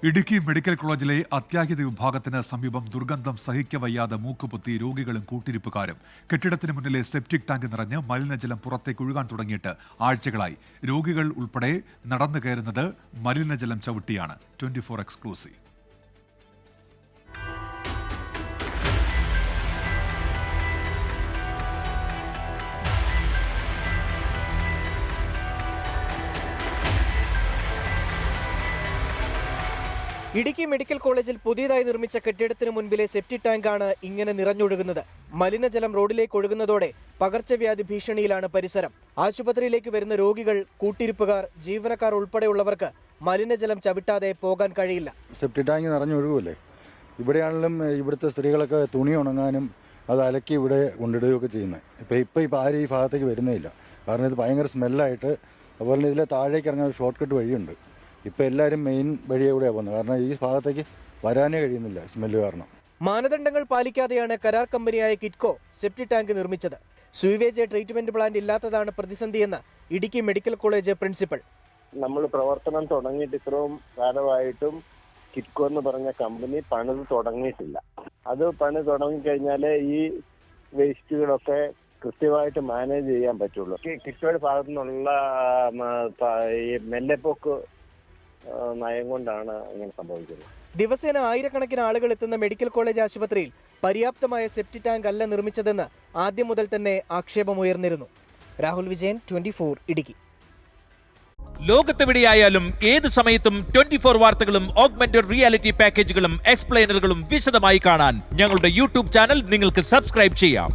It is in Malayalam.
ഇടുക്കി മെഡിക്കൽ കോളേജിലെ അത്യാഹിത വിഭാഗത്തിന് സമീപം ദുർഗന്ധം സഹിക്കവയ്യാതെ മൂക്കുപൊത്തി രോഗികളും കൂട്ടിരിപ്പുകാരും. കെട്ടിടത്തിന് മുന്നിലെ സെപ്റ്റിക് ടാങ്ക് നിറഞ്ഞ് മലിനജലം പുറത്തേക്ക് ഒഴുകാൻ തുടങ്ങിയിട്ട് ആഴ്ചകളായി. രോഗികൾ ഉൾപ്പെടെ നടന്നു കയറുന്നത് മലിനജലം ചവിട്ടിയാണ്. 24 എക്സ്ക്ലൂസീവ്. ഇടുക്കി മെഡിക്കൽ കോളേജിൽ പുതിയതായി നിർമ്മിച്ച കെട്ടിടത്തിന് മുൻപിലെ സെപ്റ്റിക് ടാങ്കാണ് ഇങ്ങനെ നിറഞ്ഞൊഴുകുന്നത്. മലിനജലം റോഡിലേക്ക് ഒഴുകുന്നതോടെ പകർച്ചവ്യാധി ഭീഷണിയിലാണ് പരിസരം. ആശുപത്രിയിലേക്ക് വരുന്ന രോഗികൾ, കൂട്ടിരിപ്പുകാർ, ജീവനക്കാർ ഉൾപ്പെടെയുള്ളവർക്ക് മലിനജലം ചവിട്ടാതെ പോകാൻ കഴിയില്ല. സെപ്റ്റിക് ടാങ്ക് നിറഞ്ഞൊഴുകുമല്ലേ, ഇവിടെയാണെങ്കിലും ഇവിടുത്തെ സ്ത്രീകളൊക്കെ തുണി ഉണങ്ങാനും അത് അലക്കി ഇവിടെ കൊണ്ടിടുകയൊക്കെ ചെയ്യുന്നത്. ഇപ്പം ആരും ഈ ഭാഗത്തേക്ക് വരുന്നില്ല. കാരണം ഇത് ഭയങ്കര സ്മെല്ലായിട്ട്. അതുപോലെ ഇതിലെ താഴേക്ക് ഇറങ്ങാൻ ഒരു ഷോർട്ട് കട്ട് വഴിയുണ്ട്. ഇപ്പം എല്ലാവരും മെയിൻ വഴിയെ കൂടെയാണ് പോകുന്നത്. കാരണം ഈ ഭാഗത്തേക്ക് വരാനേ കഴിയുന്നില്ല സ്മെല്ല് കാരണം. മാനദണ്ഡങ്ങൾ പാലിക്കാതെയാണ് കരാർ കമ്പനിയായ കിറ്റ്കോ സെപ്റ്റിക് ടാങ്ക് നിർമ്മിച്ചത്. സ്വീവേജ് ട്രീറ്റ്മെന്റ് പ്ലാന്റ് ഇല്ലാത്തതാണ് പ്രതിസന്ധിയെന്ന് ഇടുക്കി മെഡിക്കൽ കോളേജ് പ്രിൻസിപ്പൽ. നമ്മൾ പ്രവർത്തനം തുടങ്ങിയിട്ട് ഇത്രയും കാലമായിട്ടും കിറ്റ്കോ എന്ന് പറഞ്ഞ കമ്പനി പണിത് തുടങ്ങിയിട്ടില്ല. അത് പണി തുടങ്ങിക്കഴിഞ്ഞാൽ ഈ വേസ്റ്റുകളൊക്കെ കൃത്യമായിട്ട് മാനേജ് ചെയ്യാൻ പറ്റുള്ളൂ. കിറ്റ്കോയുടെ ഭാഗത്തു നിന്നുള്ള ഈ മെല്ലെപ്പോക്ക് നയം കൊണ്ടാണ് ഇങ്ങനെ സംഭവിക്കുന്നത്. ദിവസേന ആയിരക്കണക്കിന് ആളുകൾ എത്തുന്ന മെഡിക്കൽ കോളേജ് ആശുപത്രിയിൽ പര്യാപ്തമായ സെപ്റ്റിക് ടാങ്ക് അല്ല നിർമ്മിച്ചതെന്ന് ആദ്യം മുതൽ തന്നെ ആക്ഷേപമുയർന്നിരുന്നു. രാഹുൽ വിജയൻ, 24 ഇടുക്കി. ലോകത്തെവിടെയായാലും ഏത് സമയത്തും 24 വാർത്തകളും ഓഗ്മെന്റഡ് റിയാലിറ്റി പാക്കേജുകളും എക്സ്പ്ലെയിനറുകളും വിശദമായി കാണാൻ ഞങ്ങളുടെ യൂട്യൂബ് ചാനൽ നിങ്ങൾക്ക് സബ്സ്ക്രൈബ് ചെയ്യാം.